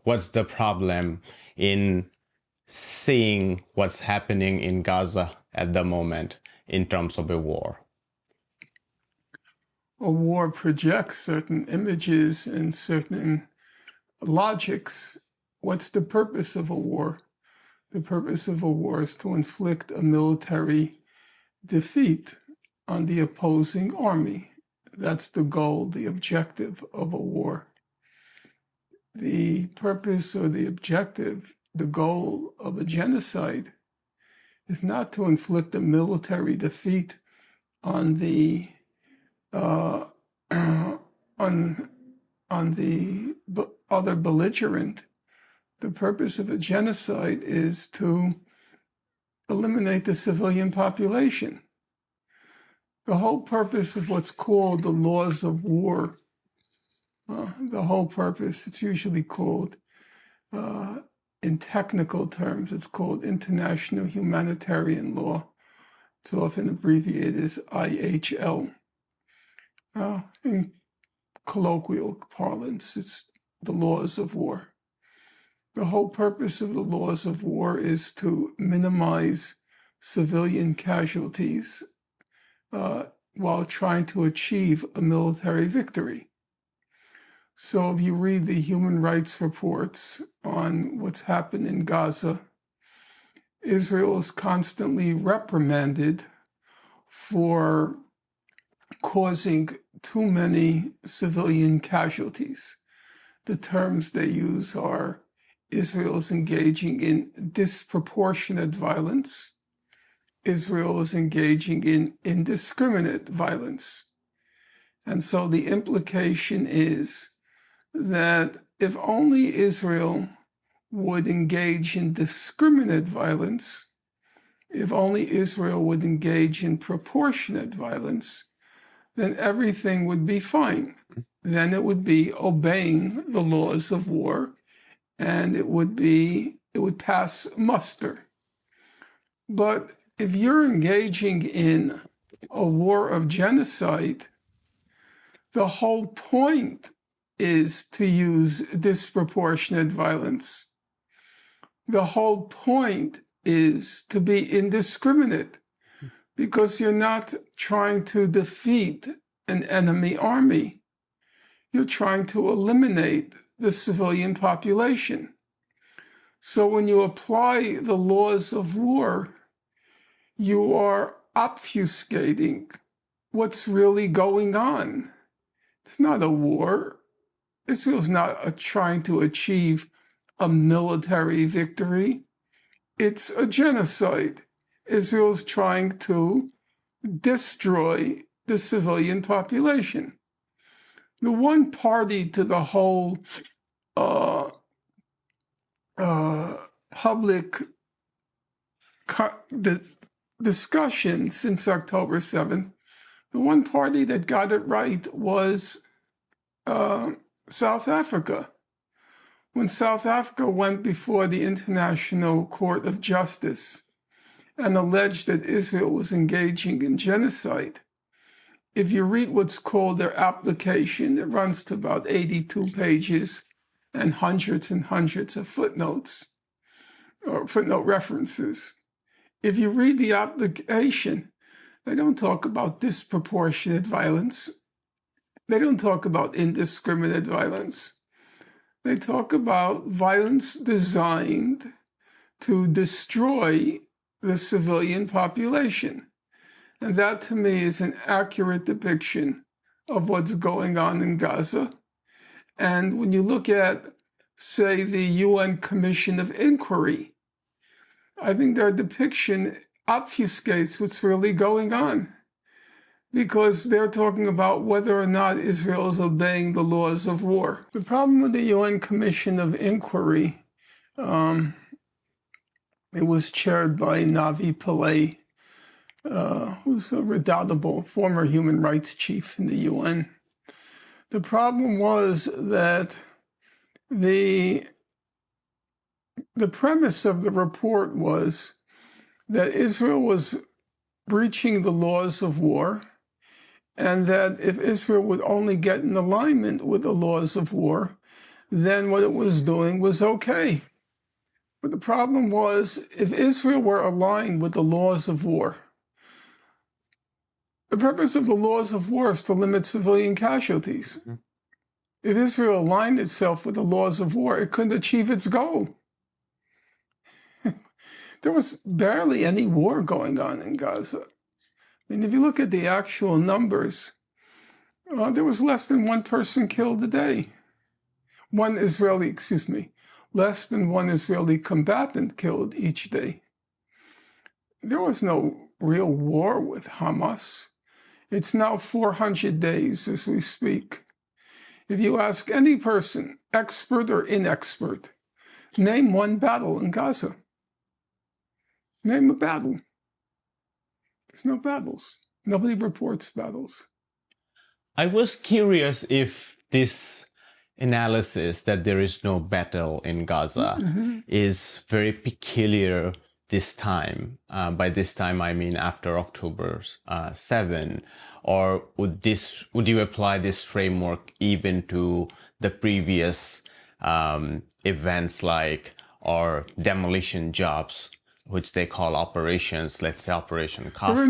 what's the problem in seeing what's happening in Gaza at the moment in terms of a war? A war projects certain images and certain logics. What's the purpose of a war? The purpose of a war is to inflict a military defeat on the opposing army. That's the goal, the objective of a war. The purpose or the objective, the goal of a genocide is not to inflict a military defeat on the other belligerent. The purpose of a genocide is to eliminate the civilian population. The whole purpose of what's called the laws of war, the whole purpose, it's usually called, in technical terms, it's called international humanitarian law. It's often abbreviated as IHL. In colloquial parlance, it's the laws of war. The whole purpose of the laws of war is to minimize civilian casualties while trying to achieve a military victory. So if you read the human rights reports on what's happened in Gaza, Israel is constantly reprimanded for causing too many civilian casualties. The terms they use are Israel is engaging in disproportionate violence. Israel is engaging in indiscriminate violence. And so the implication is that if only Israel would engage in discriminate violence, if only Israel would engage in proportionate violence, then everything would be fine. Then it would be obeying the laws of war, and it would pass muster. But if you're engaging in a war of genocide, the whole point is to use disproportionate violence. The whole point is to be indiscriminate, because you're not trying to defeat an enemy army. You're trying to eliminate the civilian population. So when you apply the laws of war, you are obfuscating what's really going on. It's not a war. Israel's not trying to achieve a military victory. It's a genocide. Israel's trying to destroy the civilian population. The one party to the whole public discussion since October 7th, the one party that got it right was South Africa. When South Africa went before the International Court of Justice and alleged that Israel was engaging in genocide, if you read what's called their application, it runs to about 82 pages and hundreds of footnotes or footnote references. If you read the application, they don't talk about disproportionate violence. They don't talk about indiscriminate violence. They talk about violence designed to destroy the civilian population. And that, to me, is an accurate depiction of what's going on in Gaza. And when you look at, say, the UN Commission of Inquiry, I think their depiction obfuscates what's really going on, because they're talking about whether or not Israel is obeying the laws of war. The problem with the UN Commission of Inquiry, it was chaired by Navi Pillay, who's a redoubtable former human rights chief in the UN. The problem was that the premise of the report was that Israel was breaching the laws of war, and that if Israel would only get in alignment with the laws of war, then what it was doing was okay. But the problem was, if Israel were aligned with the laws of war, the purpose of the laws of war is to limit civilian casualties. Mm-hmm. If Israel aligned itself with the laws of war, it couldn't achieve its goal. There was barely any war going on in Gaza. I mean, if you look at the actual numbers, there was less than one person killed a day. Less than one Israeli combatant killed each day. There was no real war with Hamas. It's now 400 days as we speak. If you ask any person, expert or inexpert, name one battle in Gaza. Name a battle. There's no battles. Nobody reports battles. I was curious if this analysis that there is no battle in Gaza is very peculiar this time. By this time, I mean after October 7. Or would you apply this framework even to the previous events or demolition jobs, which they call operations, let's say Operation Costas?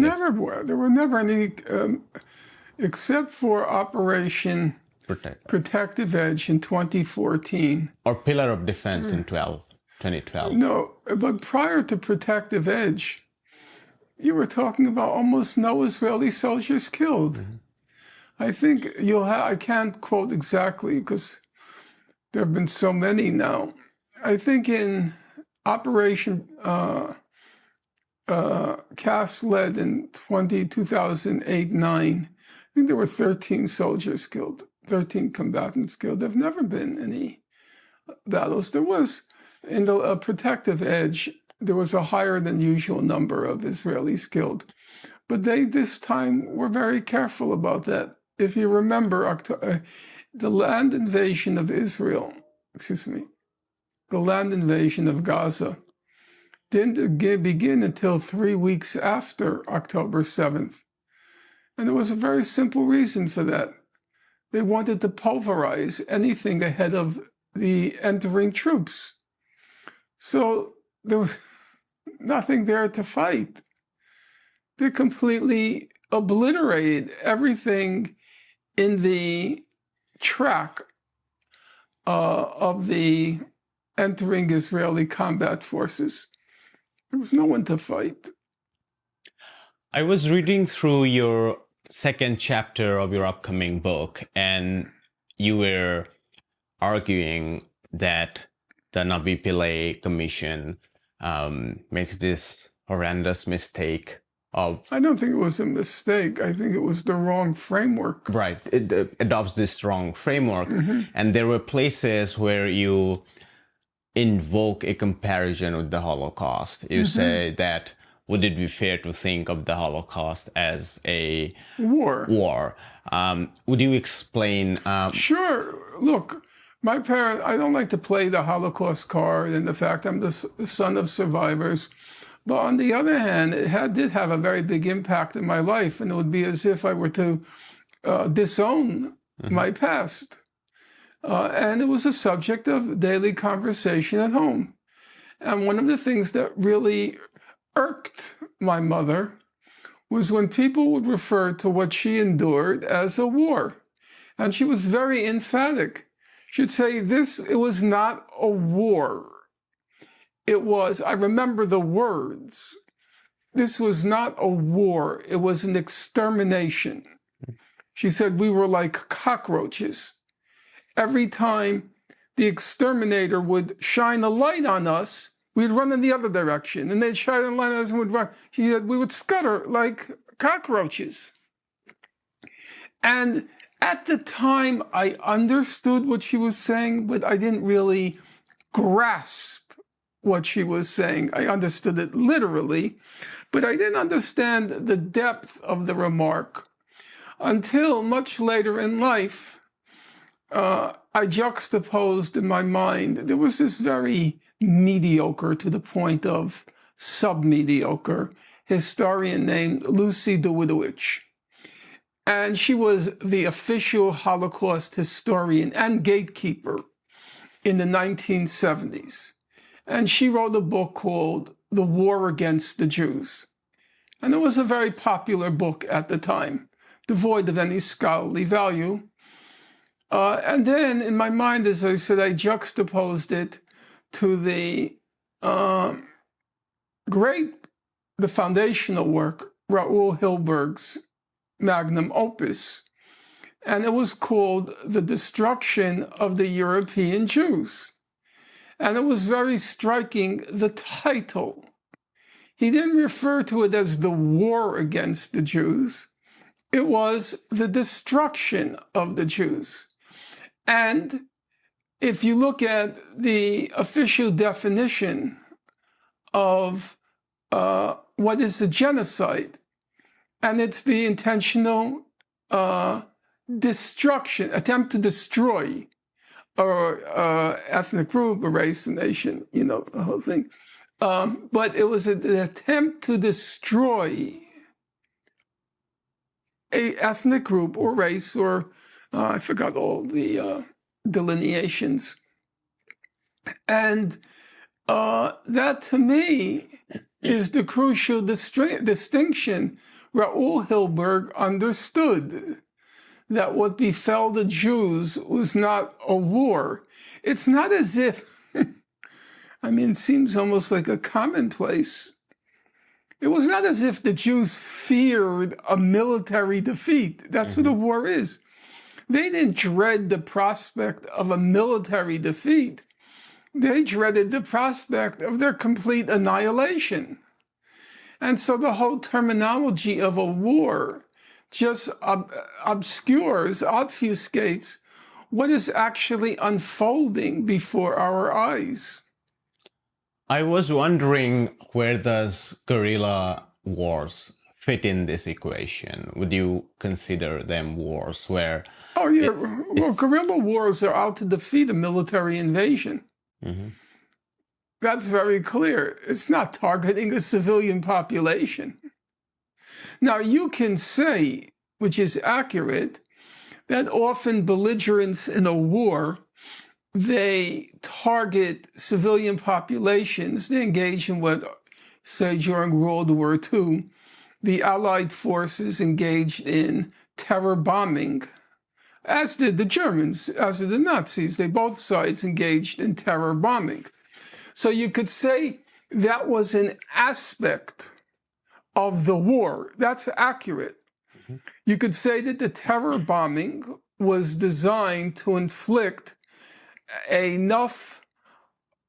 There were never any, except for Operation Protective Edge in 2014. Or Pillar of Defense in 2012. No, but prior to Protective Edge, you were talking about almost no Israeli soldiers killed. Mm-hmm. I think I can't quote exactly because there have been so many now. I think in Operation Cast Lead in 2008-9, I think there were 13 soldiers killed, 13 combatants killed. There have never been any battles. There was, in the Protective Edge, there was a higher than usual number of Israelis killed. But they, this time, were very careful about that. If you remember, the land invasion of the land invasion of Gaza didn't begin until 3 weeks after October 7th. And there was a very simple reason for that. They wanted to pulverize anything ahead of the entering troops. So there was nothing there to fight. They completely obliterated everything in the track of the entering Israeli combat forces. There was no one to fight. I was reading through your second chapter of your upcoming book, and you were arguing that the Navi Pillay Commission makes this horrendous mistake of... I don't think it was a mistake. I think it was the wrong framework. Right. It adopts this wrong framework. Mm-hmm. And there were places where you invoke a comparison with the Holocaust. You say that, would it be fair to think of the Holocaust as a war? Would you explain? Sure. Look, my parents, I don't like to play the Holocaust card and the fact I'm the son of survivors. But on the other hand, it did have a very big impact in my life. And it would be as if I were to disown my past. And it was a subject of daily conversation at home. And one of the things that really irked my mother was when people would refer to what she endured as a war. And she was very emphatic. She'd say, it was not a war. It was, I remember the words, this was not a war, it was an extermination. She said we were like cockroaches. Every time the exterminator would shine a light on us, we'd run in the other direction, and they'd shine a light on us and we'd run. She said we would scutter like cockroaches. And at the time, I understood what she was saying, but I didn't really grasp what she was saying. I understood it literally, but I didn't understand the depth of the remark until much later in life. I juxtaposed in my mind, there was this very mediocre to the point of sub-mediocre historian named Lucy Dawidowicz. And she was the official Holocaust historian and gatekeeper in the 1970s. And she wrote a book called The War Against the Jews. And it was a very popular book at the time, devoid of any scholarly value. And then in my mind, as I said, I juxtaposed it to the foundational work, Raoul Hilberg's magnum opus. And it was called The Destruction of the European Jews. And it was very striking, the title. He didn't refer to it as the war against the Jews. It was the destruction of the Jews. And if you look at the official definition of what is a genocide, and it's the intentional destruction, attempt to destroy or ethnic group, a race, a nation, the whole thing. But it was an attempt to destroy a ethnic group or race or I forgot all the delineations. And that to me is the crucial distinction. Raoul Hilberg understood that what befell the Jews was not a war. It's not as if, it seems almost like a commonplace. It was not as if the Jews feared a military defeat. That's what a war is. They didn't dread the prospect of a military defeat. They dreaded the prospect of their complete annihilation. And so the whole terminology of a war just obfuscates what is actually unfolding before our eyes. I was wondering, where does guerrilla wars fit in this equation? Would you consider them wars where... Oh, yeah. Well, guerrilla wars are out to defeat a military invasion. Mm-hmm. That's very clear. It's not targeting a civilian population. Now, you can say, which is accurate, that often belligerents in a war, they target civilian populations. They engage in what, say, during World War II, the Allied forces engaged in terror bombing, as did the Germans, as did the Nazis. Both sides engaged in terror bombing. So you could say that was an aspect of the war. That's accurate. Mm-hmm. You could say that the terror bombing was designed to inflict enough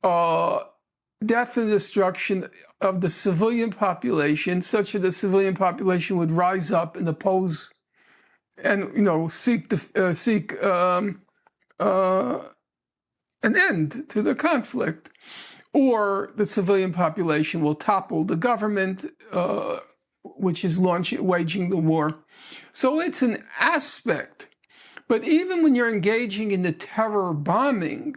death and destruction of the civilian population such that the civilian population would rise up and oppose and, seek an end to the conflict. Or the civilian population will topple the government, which is waging the war. So it's an aspect. But even when you're engaging in the terror bombing,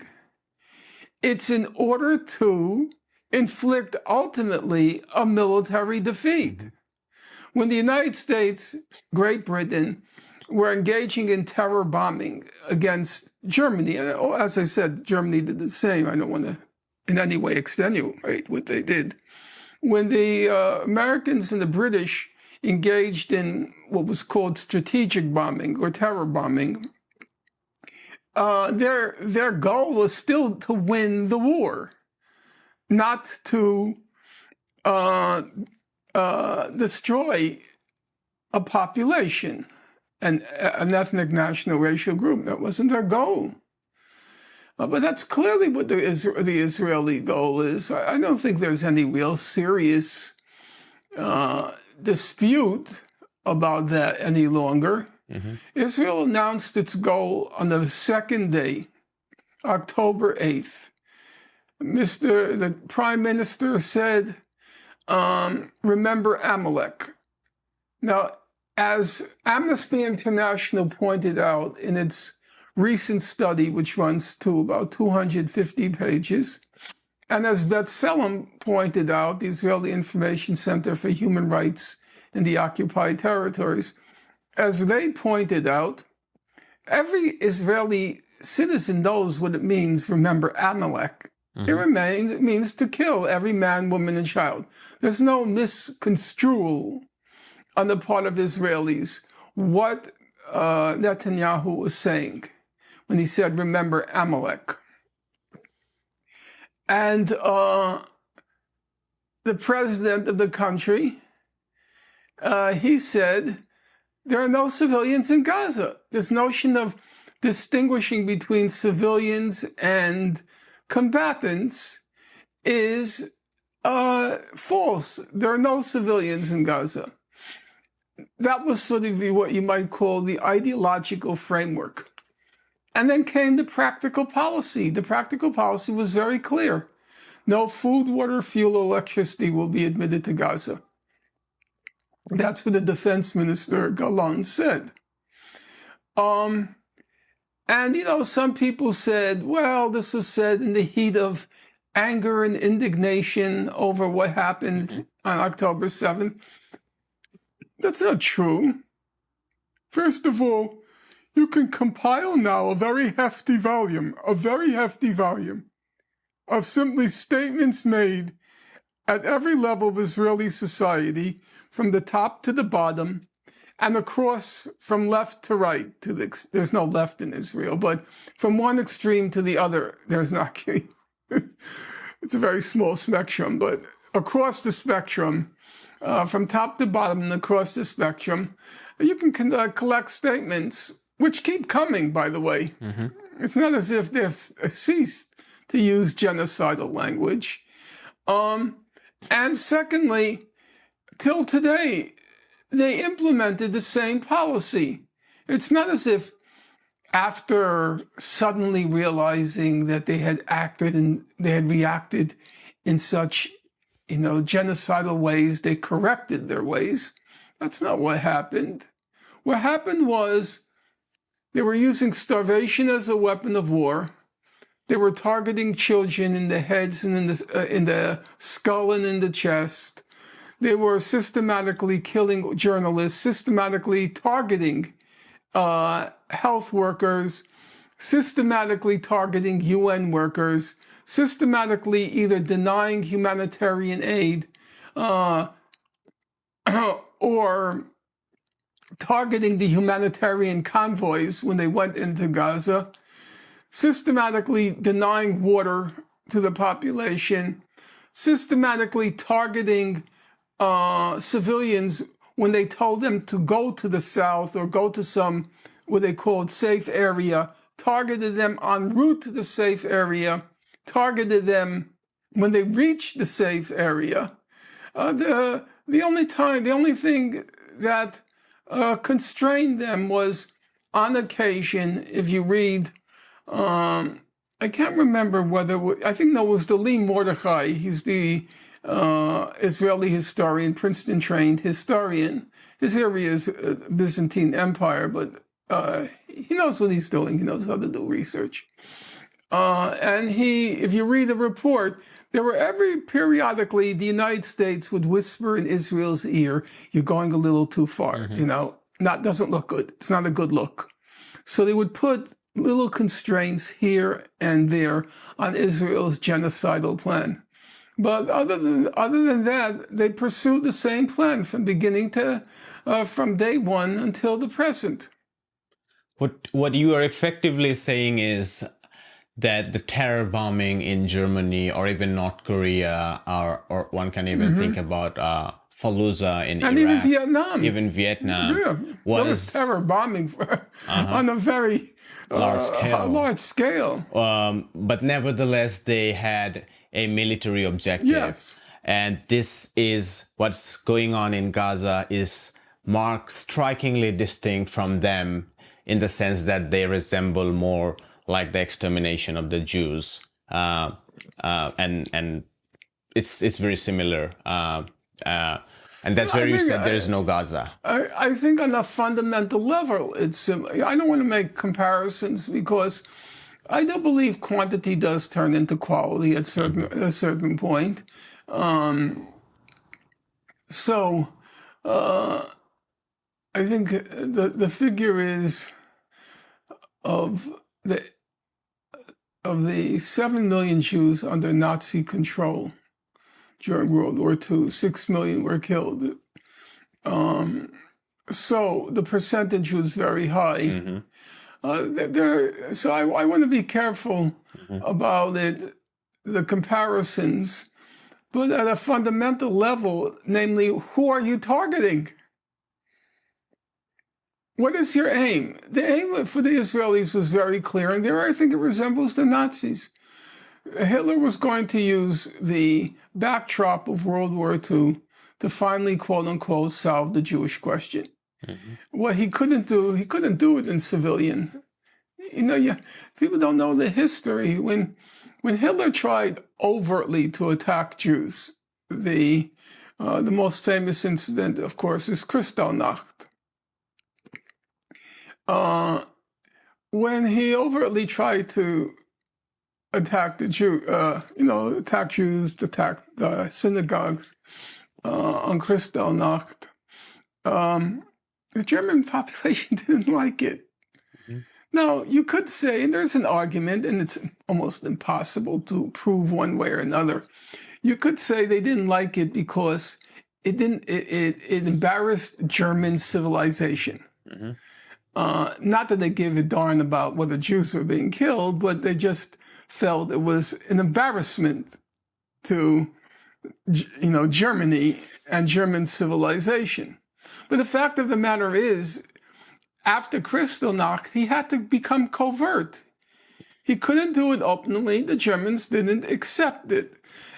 it's in order to inflict ultimately a military defeat. When the United States, Great Britain, were engaging in terror bombing against Germany, and as I said, Germany did the same. I don't want to in any way extenuate what they did. When the Americans and the British engaged in what was called strategic bombing or terror bombing, their goal was still to win the war, not to destroy a population, an ethnic, national, racial group. That wasn't their goal. But that's clearly what the Israeli goal is. I don't think there's any real serious dispute about that any longer. Mm-hmm. Israel announced its goal on the second day, October 8th. The Prime Minister said, remember Amalek. Now, as Amnesty International pointed out in its recent study, which runs to about 250 pages, and as B'Tselem pointed out, the Israeli Information Center for Human Rights in the Occupied Territories, as they pointed out, every Israeli citizen knows what it means, remember Amalek. It means to kill every man, woman, and child. There's no misconstrual on the part of Israelis what Netanyahu was saying when he said, remember Amalek. And the president of the country, he said, there are no civilians in Gaza. This notion of distinguishing between civilians and combatants is false. There are no civilians in Gaza. That was sort of what you might call the ideological framework. And then came the practical policy. The practical policy was very clear. No food, water, fuel, electricity will be admitted to Gaza. That's what the defense minister, Gallant, said. And, some people said, well, this was said in the heat of anger and indignation over what happened on October 7th. That's not true. First of all, you can compile now a very hefty volume of simply statements made at every level of Israeli society, from the top to the bottom, and across from left to right. There's no left in Israel, but from one extreme to the other, there's not. It's a very small spectrum, but across the spectrum, from top to bottom and across the spectrum, you can collect statements, which keep coming, by the way. It's not as if they've ceased to use genocidal language. And secondly, till today, they implemented the same policy. It's not as if after suddenly realizing that they had acted and they had reacted in such, genocidal ways, they corrected their ways. That's not what happened. What happened was they were using starvation as a weapon of war. They were targeting children in the heads and in the skull and in the chest. They were systematically killing journalists, systematically targeting health workers, systematically targeting UN workers, systematically either denying humanitarian aid or targeting the humanitarian convoys when they went into Gaza, systematically denying water to the population, systematically targeting civilians when they told them to go to the south or go to some, what they called safe area, targeted them en route to the safe area, targeted them when they reached the safe area. The only thing that constrained them was, on occasion, if you read, I can't remember I think that was the Lee Mordechai. He's the Israeli historian, Princeton-trained historian. His area is Byzantine Empire, but he knows what he's doing. He knows how to do research. And if you read the report, periodically the United States would whisper in Israel's ear, "You're going a little too far." Doesn't look good. It's not a good look. So they would put little constraints here and there on Israel's genocidal plan. But other than that, they pursued the same plan from from day one until the present. What you are effectively saying is that the terror bombing in Germany or even North Korea, or one can even think about Fallujah in Iraq, even Vietnam, was terror bombing on a very large scale. But nevertheless, they had a military objective. Yes. And this is what's going on in Gaza is strikingly distinct from them in the sense that they resemble more like the extermination of the Jews. And it's very similar. And that's where you said there is no Gaza. I think on a fundamental level, it's similar. I don't want to make comparisons because I do believe quantity does turn into quality at a certain point. I think the figure is of of the 7 million Jews under Nazi control during World War II, 6 million were killed. So the percentage was very high. So I want to be careful about it, the comparisons, but at a fundamental level, namely, who are you targeting? What is your aim? The aim for the Israelis was very clear, and there I think it resembles the Nazis. Hitler was going to use the backdrop of World War II to finally, quote unquote, solve the Jewish question. What he couldn't do it in civilian. People don't know the history. When Hitler tried overtly to attack Jews, the most famous incident, of course, is Kristallnacht. When he overtly tried to attack the attack Jews, attack the synagogues on Kristallnacht, the German population didn't like it. Now, you could say, and there's an argument, and it's almost impossible to prove one way or another. You could say they didn't like it because it embarrassed German civilization. Not that they gave a darn about whether Jews were being killed, but they just felt it was an embarrassment to, Germany and German civilization. But the fact of the matter is, after Kristallnacht, he had to become covert. He couldn't do it openly. The Germans didn't accept it.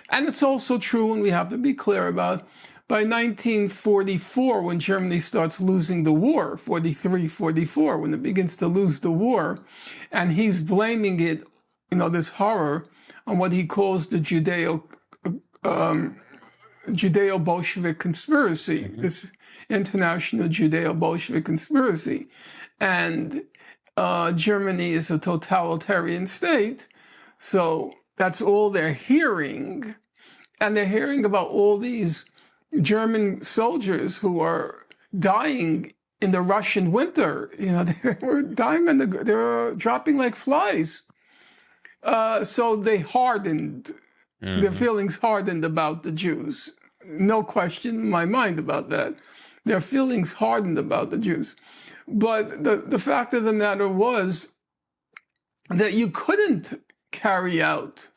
And it's also true, and we have to be clear about, by 1944, when Germany starts losing the war, 43, 44, when it begins to lose the war, and he's blaming it, this horror, on what he calls the Judeo-Bolshevik conspiracy, this international Judeo-Bolshevik conspiracy. And Germany is a totalitarian state, so that's all they're hearing. And they're hearing about all these German soldiers who are dying in the Russian winter. They were dying they were dropping like flies. So they hardened, their feelings hardened about the Jews. No question in my mind about that. Their feelings hardened about the Jews. But the fact of the matter was that you couldn't carry out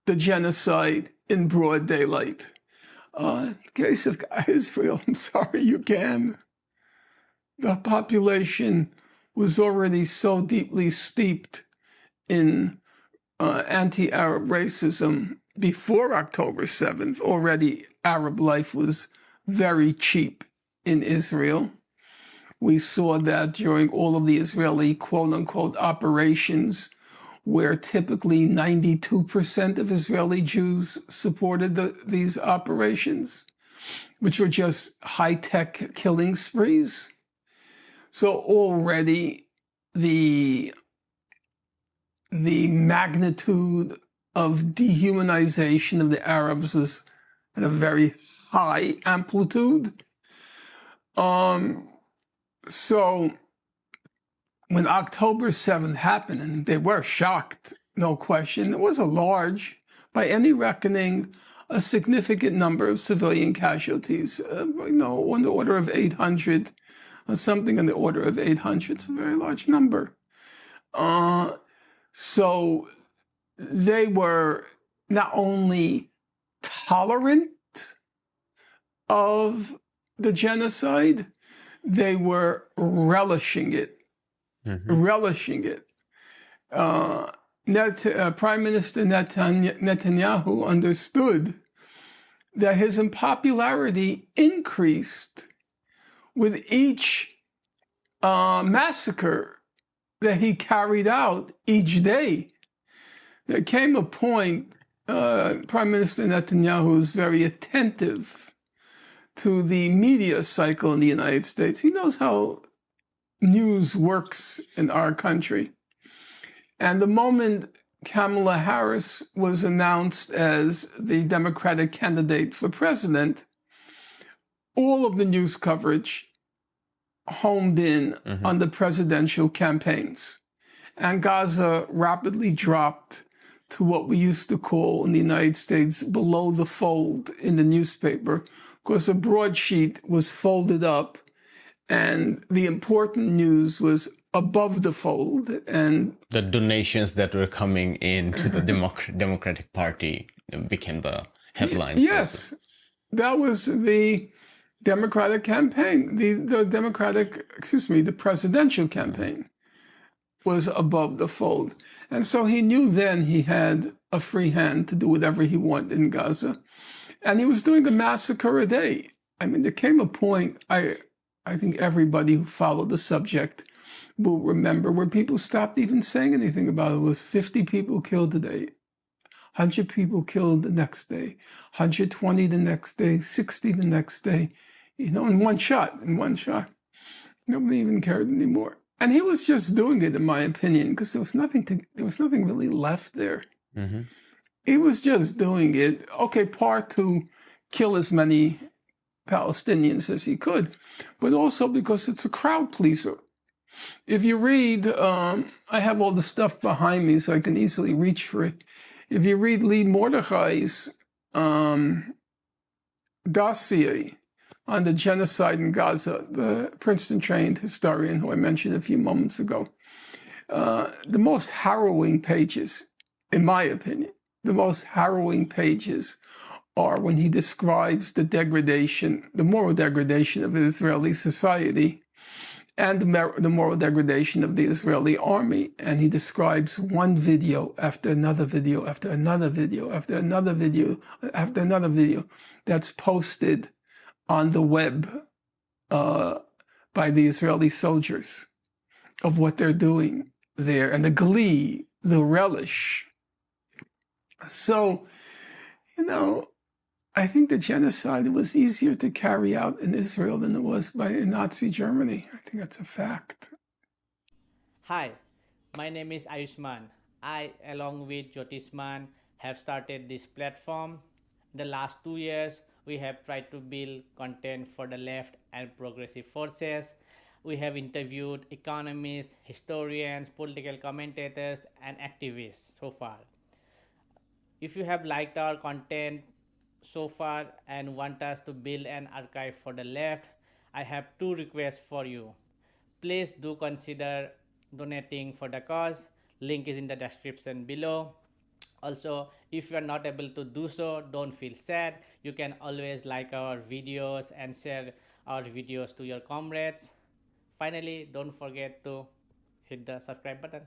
the genocide in broad daylight. In the case of Israel, I'm sorry, you can. The population was already so deeply steeped in anti-Arab racism before October 7th. Already Arab life was very cheap in Israel. We saw that during all of the Israeli quote-unquote operations, where typically 92% of Israeli Jews supported these operations, which were just high-tech killing sprees. So already the magnitude of dehumanization of the Arabs was at a very high amplitude. So when October 7th happened, and they were shocked, no question, it was a large, by any reckoning, a significant number of civilian casualties, on the order of 800, something in the order of 800. It's a very large number. So they were not only tolerant of the genocide, they were relishing it. Relishing it. Prime Minister Netanyahu understood that his unpopularity increased with each massacre that he carried out each day. There came a point, Prime Minister Netanyahu was very attentive to the media cycle in the United States. He knows how news works in our country. And the moment Kamala Harris was announced as the Democratic candidate for president, all of the news coverage homed in on the presidential campaigns. And Gaza rapidly dropped to what we used to call in the United States below the fold in the newspaper, because a broadsheet was folded up and the important news was above the fold. And the donations that were coming into the Democratic Party became the headlines. Yes, that was the Democratic campaign. The presidential campaign was above the fold. And so he knew then he had a free hand to do whatever he wanted in Gaza. And he was doing a massacre a day. I mean, there came a point, I think everybody who followed the subject will remember, where people stopped even saying anything about it. It was 50 people killed today, 100 people killed the next day, 120 the next day, 60 the next day, in one shot. Nobody even cared anymore. And he was just doing it, in my opinion, because there was nothing really left there. Mm-hmm. He was just doing it, part to kill as many Palestinians as he could, but also because it's a crowd pleaser. If you read, I have all the stuff behind me so I can easily reach for it. If you read Lee Mordechai's dossier on the genocide in Gaza, the Princeton-trained historian who I mentioned a few moments ago, the most harrowing pages, in my opinion, the most harrowing pages are when he describes the moral degradation of Israeli society and the moral degradation of the Israeli army. And he describes one video after another video, after another video, after another video, after another video that's posted on the web by the Israeli soldiers of what they're doing there, and the glee, the relish. So, I think the genocide was easier to carry out in Israel than it was in Nazi Germany. I think that's a fact. Hi, my name is Ayushman. I, along with Jyotisman, have started this platform. In the last 2 years, we have tried to build content for the left and progressive forces. We have interviewed economists, historians, political commentators, and activists so far. If you have liked our content so far and want us to build an archive for the left, I have 2 requests for you. Please do consider donating for the cause. Link is in the description below. Also, if you are not able to do so, don't feel sad. You can always like our videos and share our videos to your comrades. Finally, don't forget to hit the subscribe button.